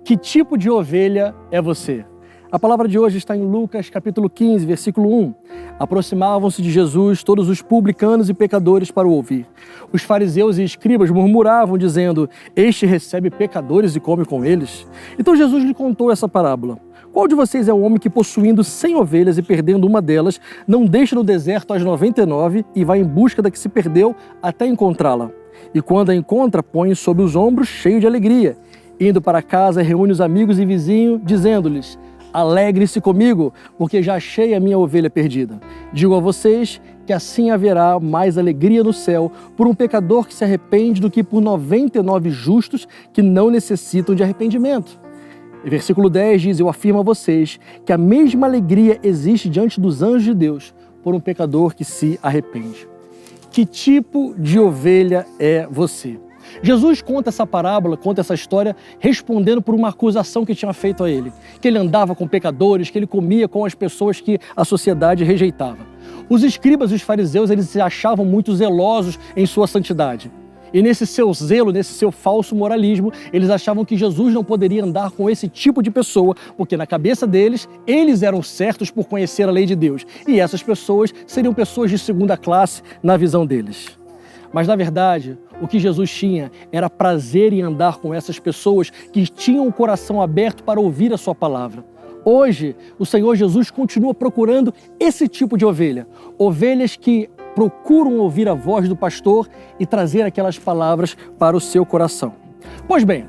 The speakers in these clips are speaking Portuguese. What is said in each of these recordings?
Que tipo de ovelha é você? A palavra de hoje está em Lucas, capítulo 15, versículo 1. Aproximavam-se de Jesus todos os publicanos e pecadores para o ouvir. Os fariseus e escribas murmuravam, dizendo: Este recebe pecadores e come com eles. Então Jesus lhe contou essa parábola. Qual de vocês é o homem que, possuindo 100 ovelhas e perdendo uma delas, não deixa no deserto as 99 e vai em busca da que se perdeu até encontrá-la? E quando a encontra, põe sobre os ombros, cheio de alegria. Indo para casa, reúne os amigos e vizinhos, dizendo-lhes: Alegre-se comigo, porque já achei a minha ovelha perdida. Digo a vocês que assim haverá mais alegria no céu por um pecador que se arrepende do que por 99 justos que não necessitam de arrependimento. E versículo 10 diz: Eu afirmo a vocês que a mesma alegria existe diante dos anjos de Deus por um pecador que se arrepende. Que tipo de ovelha é você? Jesus conta essa parábola, conta essa história, respondendo por uma acusação que tinha feito a ele. Que ele andava com pecadores, que ele comia com as pessoas que a sociedade rejeitava. Os escribas e os fariseus, eles se achavam muito zelosos em sua santidade. E nesse seu zelo, nesse seu falso moralismo, eles achavam que Jesus não poderia andar com esse tipo de pessoa, porque na cabeça deles, eles eram certos por conhecer a lei de Deus. E essas pessoas seriam pessoas de segunda classe na visão deles. Mas, na verdade, o que Jesus tinha era prazer em andar com essas pessoas que tinham o coração aberto para ouvir a sua palavra. Hoje, o Senhor Jesus continua procurando esse tipo de ovelha. Ovelhas que procuram ouvir a voz do pastor e trazer aquelas palavras para o seu coração. Pois bem,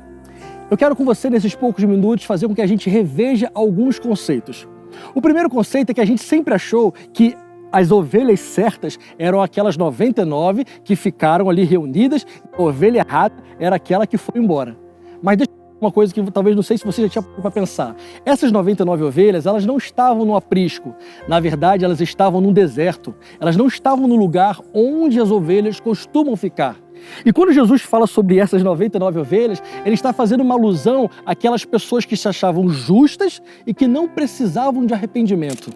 eu quero com você, nesses poucos minutos, fazer com que a gente reveja alguns conceitos. O primeiro conceito é que a gente sempre achou que as ovelhas certas eram aquelas 99 que ficaram ali reunidas, a ovelha errada era aquela que foi embora. Mas deixa eu falar uma coisa que talvez não sei se você já tinha para pensar. Essas 99 ovelhas, elas não estavam no aprisco. Na verdade, elas estavam num deserto. Elas não estavam no lugar onde as ovelhas costumam ficar. E quando Jesus fala sobre essas 99 ovelhas, ele está fazendo uma alusão àquelas pessoas que se achavam justas e que não precisavam de arrependimento.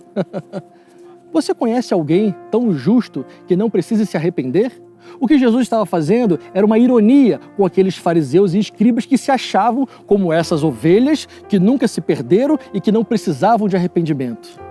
Você conhece alguém tão justo que não precisa se arrepender? O que Jesus estava fazendo era uma ironia com aqueles fariseus e escribas que se achavam como essas ovelhas que nunca se perderam e que não precisavam de arrependimento.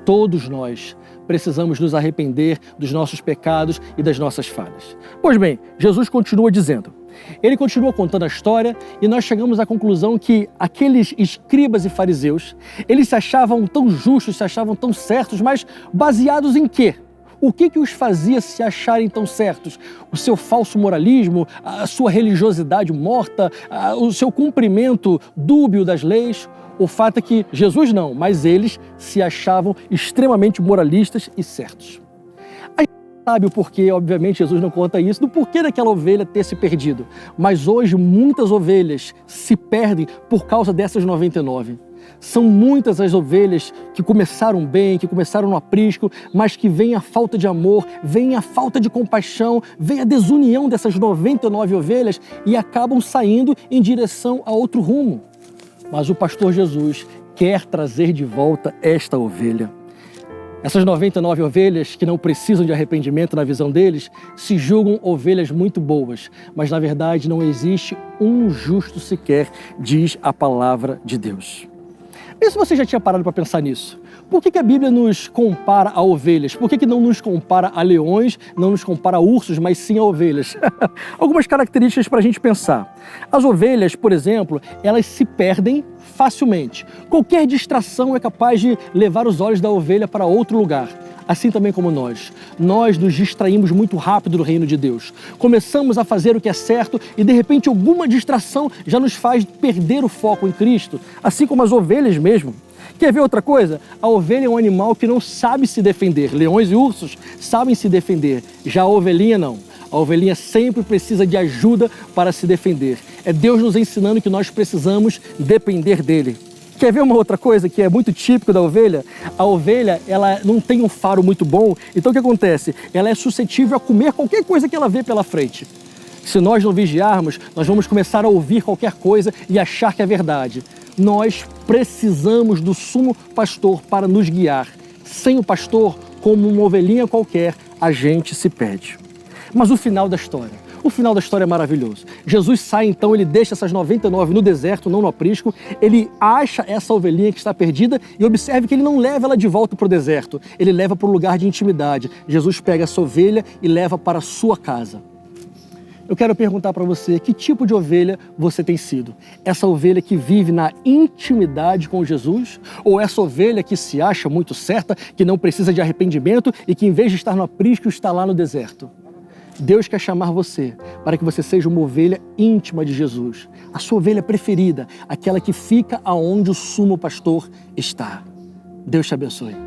Todos nós precisamos nos arrepender dos nossos pecados e das nossas falhas. Pois bem, Jesus continua dizendo. Ele continua contando a história e nós chegamos à conclusão que aqueles escribas e fariseus, eles se achavam tão justos, se achavam tão certos, mas baseados em quê? O que os fazia se acharem tão certos? O seu falso moralismo, a sua religiosidade morta, o seu cumprimento dúbio das leis? O fato é que Jesus não, mas eles se achavam extremamente moralistas e certos. Sabe o porquê, obviamente Jesus não conta isso, do porquê daquela ovelha ter se perdido. Mas hoje muitas ovelhas se perdem por causa dessas 99. São muitas as ovelhas que começaram bem, que começaram no aprisco, mas que vem a falta de amor, vem a falta de compaixão, vem a desunião dessas 99 ovelhas e acabam saindo em direção a outro rumo. Mas o pastor Jesus quer trazer de volta esta ovelha. Essas 99 ovelhas que não precisam de arrependimento na visão deles se julgam ovelhas muito boas, mas na verdade não existe um justo sequer, diz a palavra de Deus. E se você já tinha parado para pensar nisso? Por que a Bíblia nos compara a ovelhas? Por que não nos compara a leões, não nos compara a ursos, mas sim a ovelhas? Algumas características para a gente pensar. As ovelhas, por exemplo, elas se perdem facilmente. Qualquer distração é capaz de levar os olhos da ovelha para outro lugar. Assim também como nós nos distraímos muito rápido do reino de Deus. Começamos a fazer o que é certo e de repente alguma distração já nos faz perder o foco em Cristo, assim como as ovelhas mesmo. Quer ver outra coisa? A ovelha é um animal que não sabe se defender. Leões e ursos sabem se defender, já a ovelhinha não. A ovelhinha sempre precisa de ajuda para se defender. É Deus nos ensinando que nós precisamos depender dele. Quer ver uma outra coisa que é muito típico da ovelha? A ovelha, ela não tem um faro muito bom, então o que acontece? Ela é suscetível a comer qualquer coisa que ela vê pela frente. Se nós não vigiarmos, nós vamos começar a ouvir qualquer coisa e achar que é verdade. Nós precisamos do sumo pastor para nos guiar. Sem o pastor, como uma ovelhinha qualquer, a gente se perde. Mas o final da história. O final da história é maravilhoso. Jesus sai então, ele deixa essas 99 no deserto, não no aprisco, ele acha essa ovelhinha que está perdida e observe que ele não leva ela de volta para o deserto, ele leva para um lugar de intimidade. Jesus pega essa ovelha e leva para a sua casa. Eu quero perguntar para você, que tipo de ovelha você tem sido? Essa ovelha que vive na intimidade com Jesus? Ou essa ovelha que se acha muito certa, que não precisa de arrependimento e que em vez de estar no aprisco, está lá no deserto? Deus quer chamar você para que você seja uma ovelha íntima de Jesus, a sua ovelha preferida, aquela que fica aonde o sumo pastor está. Deus te abençoe.